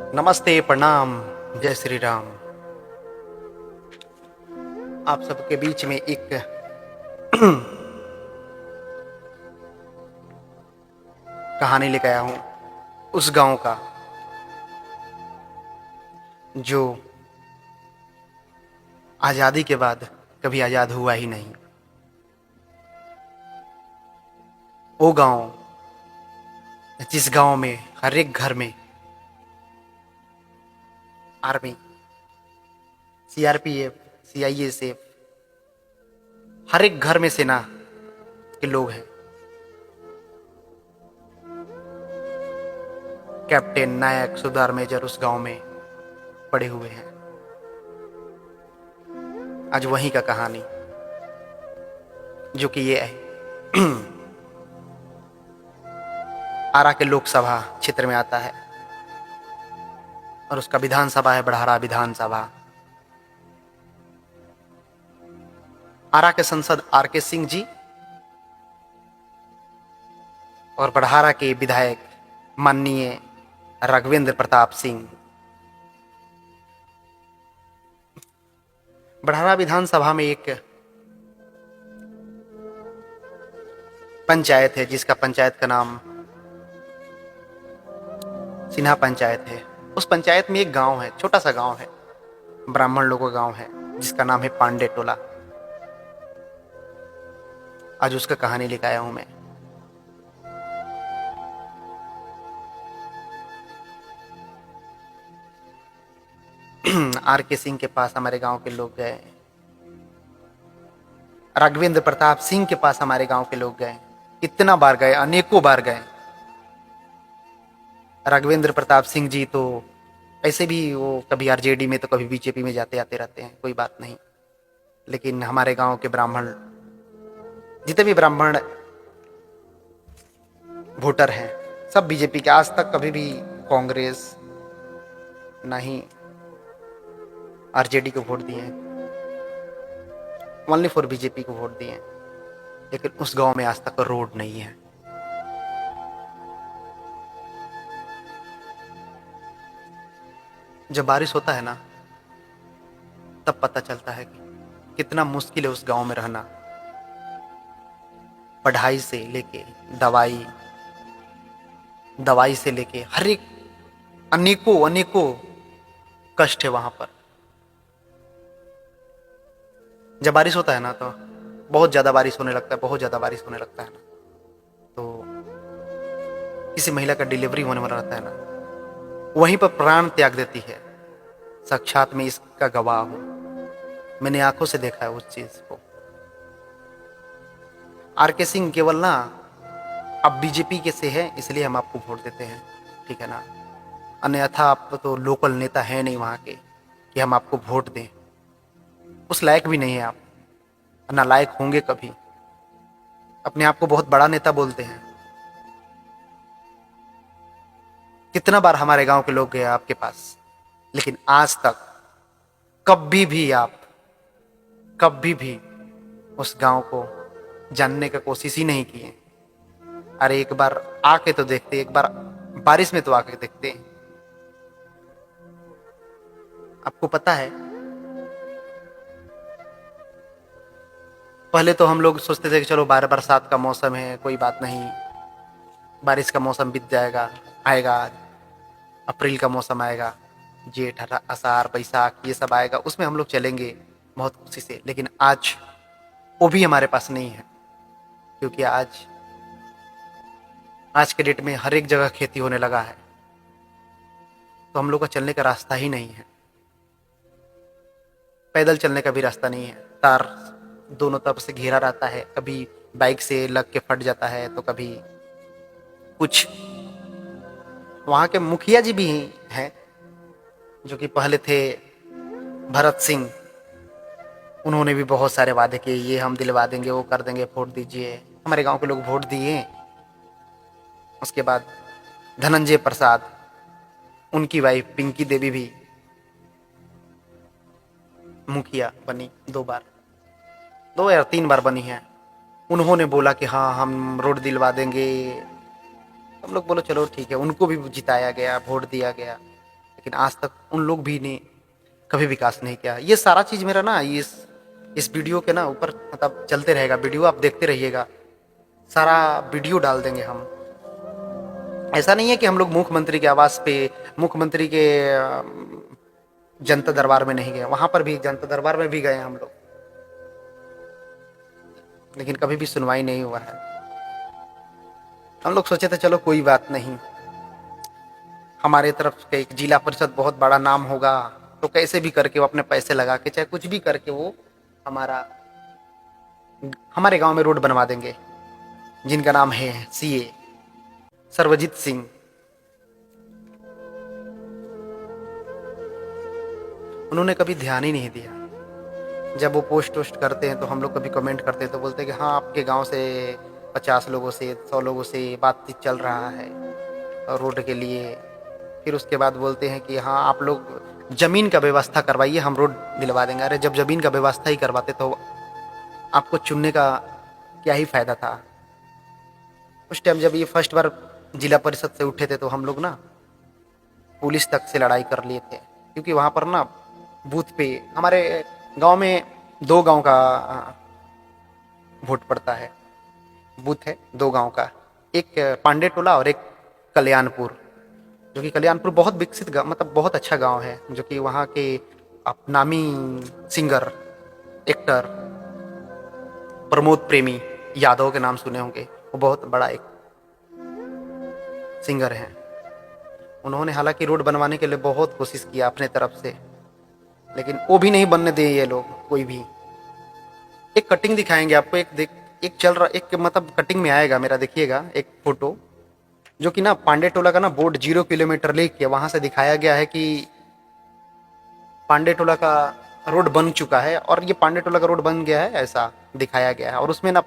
नमस्ते, प्रणाम, जय श्री राम। आप सबके बीच में एक कहानी लेकर आया हूं उस गांव का जो आजादी के बाद कभी आजाद हुआ ही नहीं। वो गांव जिस गांव में हर एक घर में आर्मी, सीआरपीएफ, सीआईएसएफ, हर एक घर में सेना के लोग हैं। कैप्टन, नायक, सुधार मेजर उस गांव में पड़े हुए हैं। आज वहीं का कहानी जो कि ये है आरा के लोकसभा क्षेत्र में आता है और उसका विधानसभा है बड़हरा विधानसभा। आरा के सांसद आर के सिंह जी और बड़हारा के विधायक माननीय राघवेंद्र प्रताप सिंह। बड़हरा विधानसभा में एक पंचायत है जिसका पंचायत का नाम सिन्हा पंचायत है। उस पंचायत में एक गांव है, छोटा सा गांव है, ब्राह्मण लोगों का गांव है जिसका नाम है पांडे टोला। आज उसका कहानी लेकर आया हूं मैं। आर के सिंह के पास हमारे गांव के लोग गए, राघवेंद्र प्रताप सिंह के पास हमारे गांव के लोग गए। कितना बार गए, अनेकों बार गए। राघवेंद्र प्रताप सिंह जी तो ऐसे भी वो कभी आरजेडी में तो कभी बीजेपी में जाते आते रहते हैं, कोई बात नहीं। लेकिन हमारे गांव के ब्राह्मण, जितने भी ब्राह्मण वोटर हैं, सब बीजेपी के। आज तक कभी भी कांग्रेस नहीं आरजेडी को वोट दिए हैं, ओनली फॉर बीजेपी को वोट दिए हैं। लेकिन उस गांव में आज तक रोड नहीं है। जब बारिश होता है ना, तब पता चलता है कि कितना मुश्किल है उस गांव में रहना। पढ़ाई से लेके दवाई से लेके हर एक अनेकों अनेकों कष्ट है वहां पर। जब बारिश होता है ना, तो बहुत ज्यादा बारिश होने लगता है, बहुत ज्यादा बारिश होने लगता है ना, तो किसी महिला का डिलीवरी होने वाला रहता है ना, वहीं पर प्राण त्याग देती है। साक्षात में इसका गवाह हूं, मैंने आंखों से देखा है उस चीज को। आर के सिंह केवल ना अब बीजेपी के से है इसलिए हम आपको वोट देते हैं, ठीक है ना। अन्यथा आप तो लोकल नेता है नहीं वहां के कि हम आपको वोट दें। उस लायक भी नहीं है आप, ना लायक होंगे कभी। अपने आप को बहुत बड़ा नेता बोलते हैं। कितना बार हमारे गांव के लोग गए आपके पास, लेकिन आज तक कभी भी उस गांव को जानने का कोशिश ही नहीं किए। अरे एक बार आके तो देखते, एक बार बारिश में तो आके देखते। आपको पता है, पहले तो हम लोग सोचते थे कि चलो बरसात का मौसम है, कोई बात नहीं, बारिश का मौसम बीत जाएगा, आएगा अप्रैल का मौसम आएगा, जेठ, आषाढ़, बैसाख, ये सब आएगा, उसमें हम लोग चलेंगे बहुत खुशी से। लेकिन आज वो भी हमारे पास नहीं है, क्योंकि आज के डेट में हर एक जगह खेती होने लगा है, तो हम लोग का चलने का रास्ता ही नहीं है। पैदल चलने का भी रास्ता नहीं है। तार दोनों तरफ से घेरा रहता है, कभी बाइक से लग के फट जाता है, तो कभी कुछ। वहां के मुखिया जी भी हैं जो कि पहले थे भरत सिंह। उन्होंने भी बहुत सारे वादे किए, ये हम दिलवा देंगे, वो कर देंगे, वोट दीजिए। हमारे गांव के लोग वोट दिए। उसके बाद धनंजय प्रसाद, उनकी वाइफ पिंकी देवी भी मुखिया बनी 2 या 3 बार बनी है। उन्होंने बोला कि हाँ हम रोड दिलवा देंगे। हम लोग बोलो चलो ठीक है, उनको भी जिताया गया, वोट दिया गया। लेकिन आज तक उन लोग भी ने कभी विकास नहीं किया। ये सारा चीज़ मेरा ना इस वीडियो के ना ऊपर मतलब चलते रहेगा, वीडियो आप देखते रहिएगा, सारा वीडियो डाल देंगे हम। ऐसा नहीं है कि हम लोग मुख्यमंत्री के आवास पे, मुख्यमंत्री के जनता दरबार में नहीं गए, वहां पर भी जनता दरबार में भी गए हम लोग, लेकिन कभी भी सुनवाई नहीं हुआ है। हम लोग सोचे थे चलो कोई बात नहीं, हमारे तरफ के एक जिला परिषद बहुत बड़ा नाम होगा, तो कैसे भी करके वो अपने पैसे लगा के चाहे कुछ भी करके वो हमारे गांव में रोड बनवा देंगे, जिनका नाम है सीए सर्वजीत सिंह। उन्होंने कभी ध्यान ही नहीं दिया। जब वो पोस्ट वोस्ट करते हैं तो हम लोग कभी कमेंट करते हैं तो बोलते हैं कि हाँ आपके गांव से 50 लोगों से 100 लोगों से बातचीत चल रहा है रोड के लिए। फिर उसके बाद बोलते हैं कि हाँ आप लोग जमीन का व्यवस्था करवाइए, हम रोड दिलवा देंगे। अरे जब जमीन का व्यवस्था ही करवाते तो आपको चुनने का क्या ही फायदा था। उस टाइम जब ये फर्स्ट बार जिला परिषद से उठे थे तो हम लोग ना पुलिस तक से लड़ाई कर लिए थे, क्योंकि वहाँ पर ना बूथ पे हमारे गांव में 2 गांव का वोट पड़ता है, बूथ है 2 गांव का, एक पांडे टोला और एक कल्याणपुर, जो कि कल्याणपुर बहुत विकसित गाँव मतलब बहुत अच्छा गांव है, जो कि वहाँ के नामी सिंगर एक्टर प्रमोद प्रेमी यादव के नाम सुने होंगे, वो बहुत बड़ा एक सिंगर हैं। उन्होंने हालांकि रोड बनवाने के लिए बहुत कोशिश किया अपने तरफ से, लेकिन वो भी नहीं बनने दिए ये लोग कोई भी। एक कटिंग दिखाएंगे आपको, एक चल रहा, एक मतलब कटिंग में आएगा मेरा, देखिएगा एक फोटो, जो कि ना पांडे टोला का ना बोर्ड 0 किलोमीटर लेके वहां से दिखाया गया है कि पांडे टोला का रोड बन चुका है, और ये पांडे टोला का रोड बन गया है ऐसा दिखाया गया है। और उसमें ना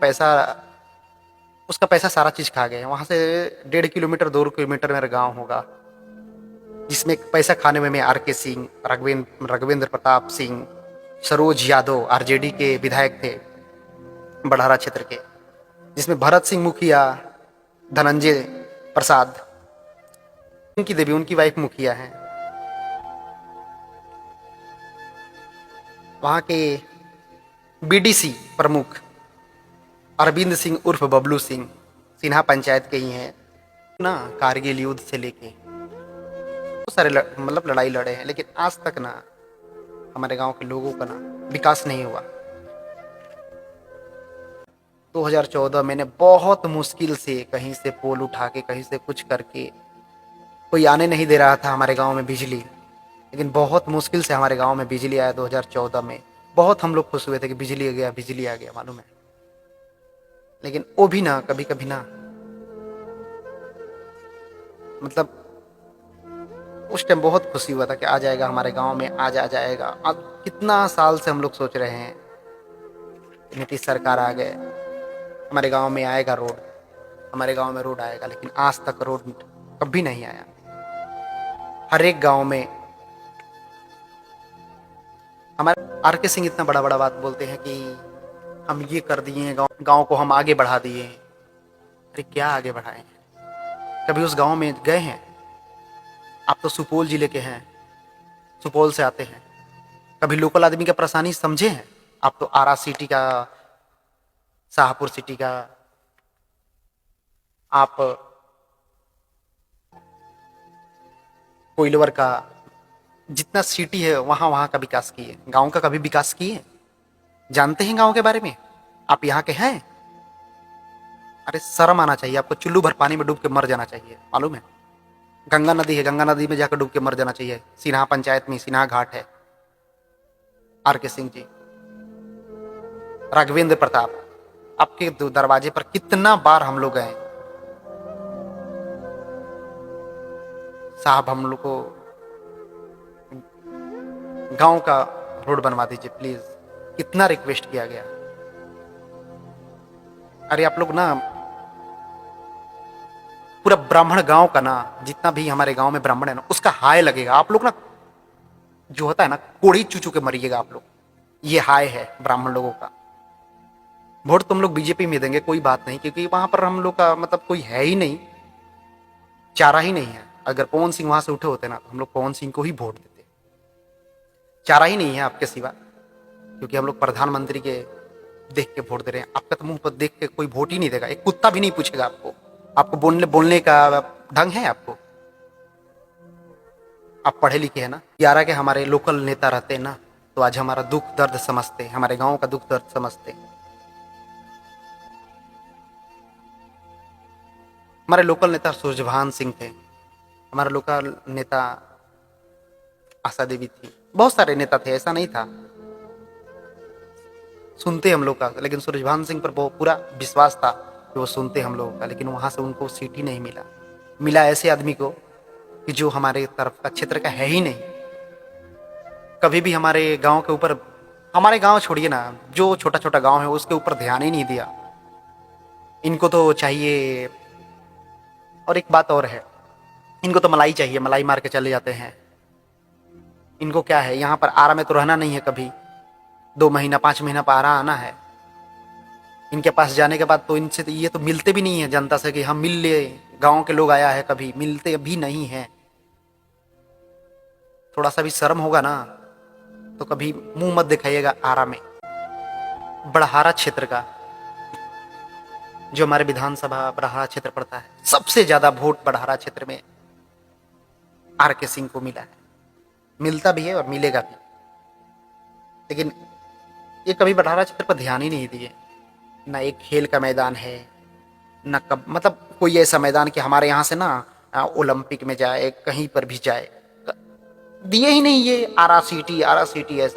उसका पैसा सारा चीज खा गया है। वहां से 1.5 किलोमीटर 2 किलोमीटर मेरा गाँव होगा, जिसमें पैसा खाने में मैं RK सिंह, रघुवेंद्र प्रताप सिंह, सरोज यादव RJD के विधायक थे बड़हरा क्षेत्र के, जिसमें भरत सिंह मुखिया, धनंजय प्रसाद, उनकी देवी उनकी वाइफ मुखिया हैं। वहाँ के BDC प्रमुख अरविंद सिंह उर्फ बबलू सिंह सिन्हा पंचायत के ही हैं ना। कारगिल युद्ध से लेके बहुत सारे मतलब लड़ाई लड़े हैं, लेकिन आज तक ना हमारे गांव के लोगों का ना विकास नहीं हुआ। 2014 मैंने बहुत मुश्किल से कहीं से पोल उठा के कहीं से कुछ करके, कोई आने नहीं दे रहा था हमारे गांव में बिजली, लेकिन बहुत मुश्किल से हमारे गांव में बिजली आया 2014 में। बहुत हम लोग खुश हुए थे कि बिजली आ गया, बिजली आ गया, मालूम है। लेकिन वो भी ना कभी कभी ना मतलब उस टाइम बहुत खुशी हुआ था कि आ जाएगा हमारे गांव में, आज आ जाएगा। अब कितना साल से हम लोग सोच रहे हैं, नीतीश सरकार आ गए, हमारे गांव में आएगा रोड, हमारे गांव में रोड आएगा, लेकिन आज तक रोड कभी नहीं आया। हर एक गांव में हमारे RK सिंह इतना बड़ा बड़ा बात बोलते हैं कि हम ये कर दिए, गांव को हम आगे बढ़ा दिए। अरे क्या आगे बढ़ाए हैं? कभी उस गांव में गए हैं? आप तो सुपौल जिले के हैं, सुपौल से आते हैं, कभी लोकल आदमी का परेशानी समझे हैं? आप तो आरा सिटी का, शाहपुर सिटी का, आप कोइलवर का, जितना सिटी है वहां वहां का विकास किए, गांव का कभी विकास किए? जानते हैं गांव के बारे में? आप यहाँ के हैं? अरे शर्म आना चाहिए आपको, चुल्लू भर पानी में डूब के मर जाना चाहिए, मालूम है। गंगा नदी है, गंगा नदी में जाकर डूब के मर जाना चाहिए। सिन्हा पंचायत में सिन्हा घाट है। RK सिंह जी, राघवेंद्र प्रताप, आपके दरवाजे पर कितना बार हम लोग गए साहब, हम लोग को गांव का रोड बनवा दीजिए प्लीज, कितना रिक्वेस्ट किया गया। अरे आप लोग ना पूरा ब्राह्मण गांव का ना, जितना भी हमारे गांव में ब्राह्मण है ना, उसका हाय लगेगा। आप लोग ना जो होता है ना, कोड़ी चूचू के मरिएगा आप लोग। ये हाय है ब्राह्मण लोगों का। वोट तुम लोग BJP में देंगे, कोई बात नहीं, क्योंकि वहां पर हम लोग का मतलब कोई है ही नहीं, चारा ही नहीं है। अगर पवन सिंह वहां से उठे होते ना तो हम लोग पवन सिंह को ही वोट देते। चारा ही नहीं है आपके सिवा, क्योंकि हम लोग प्रधानमंत्री के देख के वोट दे रहे हैं। आपका तो मुंह पर देख के कोई वोट ही नहीं देगा, एक कुत्ता भी नहीं पूछेगा आपको। आपको बोलने बोलने का ढंग है आपको? आप पढ़े लिखे हैं ना? 11 के हमारे लोकल नेता रहते हैं ना, तो आज हमारा दुख दर्द समझते, हमारे गांव का दुख दर्द समझते। हमारे लोकल नेता सूरजभान सिंह थे, हमारा लोकल नेता आशा देवी थी, बहुत सारे नेता थे, ऐसा नहीं था। सुनते हम लोग का, लेकिन सूरजभान सिंह पर बहुत पूरा विश्वास था कि वो सुनते हम लोगों का, लेकिन वहां से उनको सीट ही नहीं मिला। मिला ऐसे आदमी को कि जो हमारे तरफ का क्षेत्र का है ही नहीं। कभी भी हमारे गांव के ऊपर, हमारे गांव छोड़िए ना, जो छोटा छोटा गांव है उसके ऊपर ध्यान ही नहीं दिया। इनको तो चाहिए, और एक बात और है, इनको तो मलाई चाहिए, मलाई मार के चले जाते हैं। इनको क्या है, यहाँ पर आरा में तो रहना नहीं है कभी, 2 महीना 5 महीना पर आरा आना है। इनके पास जाने के बाद तो इनसे तो ये तो मिलते भी नहीं है जनता से कि हम मिल ले, गांव के लोग आया है, कभी मिलते भी नहीं है। थोड़ा सा भी शर्म होगा ना तो कभी मुंह मत दिखाइएगा आरा में। बड़हारा क्षेत्र का, जो हमारे विधानसभा बड़हारा क्षेत्र पड़ता है, सबसे ज्यादा वोट बड़हारा क्षेत्र में आर के सिंह को मिला है, मिलता भी है और मिलेगा भी। लेकिन ये कभी बड़हारा क्षेत्र पर ध्यान ही नहीं दिए। ना एक खेल का मैदान है, ना कब मतलब कोई ऐसा मैदान कि हमारे यहाँ से ना ओलंपिक में जाए, कहीं पर भी जाए, दिए ही नहीं। ये आरा सिटी ऐसा